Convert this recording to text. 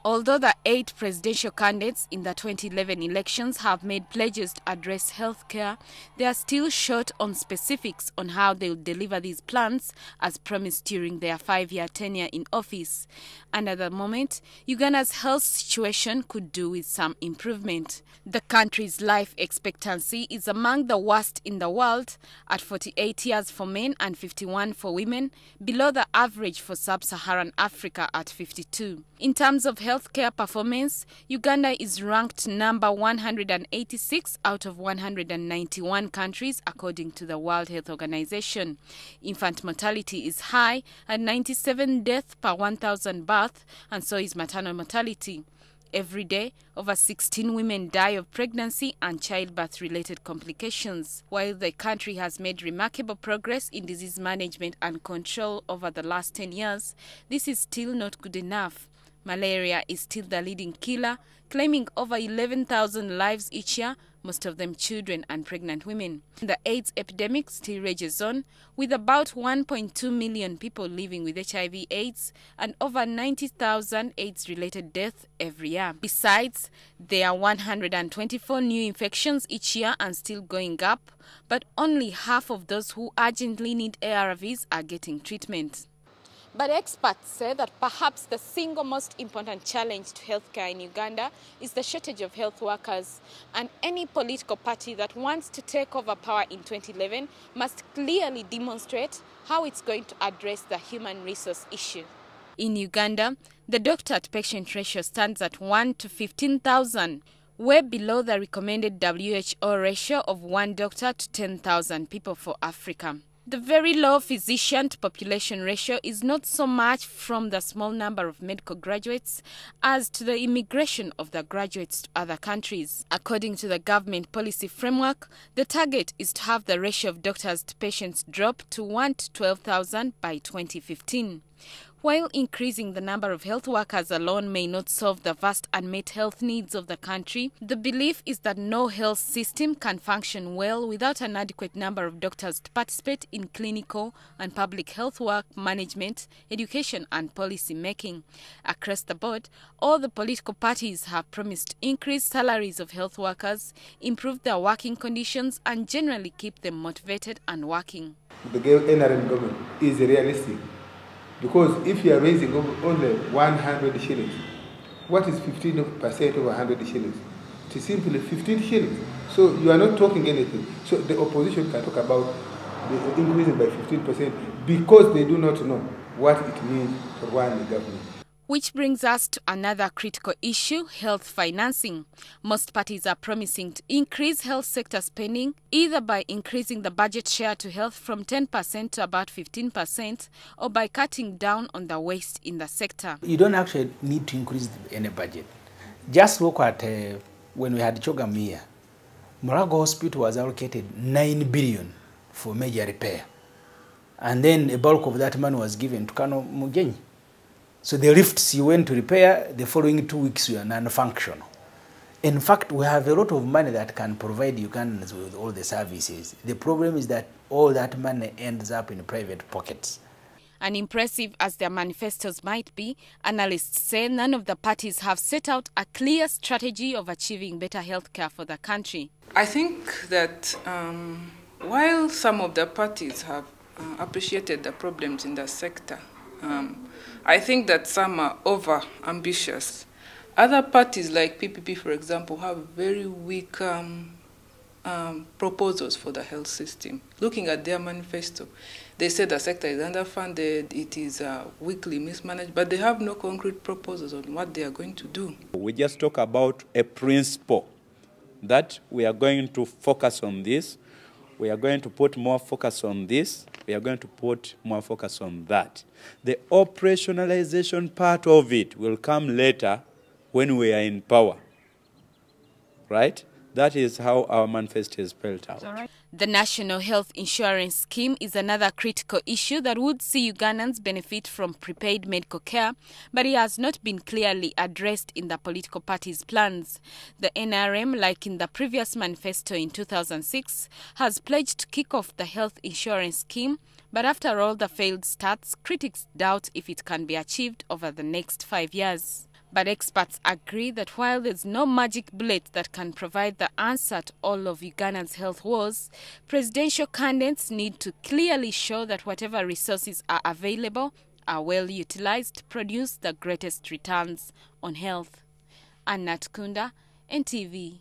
Although the 8 presidential candidates in the 2011 elections have made pledges to address healthcare, they are still short on specifics on how they will deliver these plans as promised during their 5-year tenure in office. And at the moment, Uganda's health situation could do with some improvement. The country's life expectancy is among the worst in the world, at 48 years for men and 51 for women, below the average for sub-Saharan Africa at 52. In terms of healthcare performance, Uganda is ranked number 186 out of 191 countries according to the World Health Organization. Infant mortality is high at 97 deaths per 1,000 births, and so is maternal mortality. Every day, over 16 women die of pregnancy and childbirth-related complications. While the country has made remarkable progress in disease management and control over the last 10 years, this is still not good enough. Malaria is still the leading killer, claiming over 11,000 lives each year, most of them children and pregnant women. The AIDS epidemic still rages on, with about 1.2 million people living with HIV/AIDS and over 90,000 AIDS-related deaths every year. Besides, there are 124 new infections each year and still going up, but only half of those who urgently need ARVs are getting treatment. But experts say that perhaps the single most important challenge to healthcare in Uganda is the shortage of health workers, and any political party that wants to take over power in 2011 must clearly demonstrate how it's going to address the human resource issue. In Uganda, the doctor-to-patient ratio stands at 1 to 15,000, way below the recommended WHO ratio of 1 doctor to 10,000 people for Africa. The very low physician-to-population ratio is not so much from the small number of medical graduates as to the immigration of the graduates to other countries. According to the government policy framework, the target is to have the ratio of doctors to patients drop to 1 to 12,000 by 2015. While increasing the number of health workers alone may not solve the vast unmet health needs of the country, the belief is that no health system can function well without an adequate number of doctors to participate in clinical and public health work, management, education and policy making. Across the board, all the political parties have promised to increase salaries of health workers, improve their working conditions and generally keep them motivated and working. The NRM government is realistic. Because if you are raising only 100 shillings, what is 15% of 100 shillings? It is simply 15 shillings. So you are not talking anything. So the opposition can talk about the increasing by 15% because they do not know what it means to run the government. Which brings us to another critical issue, health financing. Most parties are promising to increase health sector spending, either by increasing the budget share to health from 10% to about 15%, or by cutting down on the waste in the sector. You don't actually need to increase any budget. Just look at when we had Chogam here. Murago Hospital was allocated 9 billion for major repair. And then a bulk of that money was given to Kano Mugenyi. So the lifts you went to repair, the following 2 weeks were non-functional. In fact, we have a lot of money that can provide Ugandans with all the services. The problem is that all that money ends up in private pockets. Unimpressive as their manifestos might be, analysts say none of the parties have set out a clear strategy of achieving better healthcare for the country. I think that while some of the parties have appreciated the problems in the sector, I think that some are over-ambitious. Other parties like PPP, for example, have very weak proposals for the health system. Looking at their manifesto, they say the sector is underfunded, it is weakly mismanaged, but they have no concrete proposals on what they are going to do. We just talk about a principle that we are going to focus on this, we are going to put more focus on this, we are going to put more focus on that. The operationalization part of it will come later when we are in power, right? That is how our manifesto is spelled out. The National Health Insurance Scheme is another critical issue that would see Ugandans benefit from prepaid medical care, but it has not been clearly addressed in the political parties' plans. The NRM, like in the previous manifesto in 2006, has pledged to kick off the health insurance scheme, but after all the failed starts, critics doubt if it can be achieved over the next 5 years. But experts agree that while there's no magic bullet that can provide the answer to all of Uganda's health woes, presidential candidates need to clearly show that whatever resources are available are well utilized to produce the greatest returns on health. Anna Tkunda, NTV.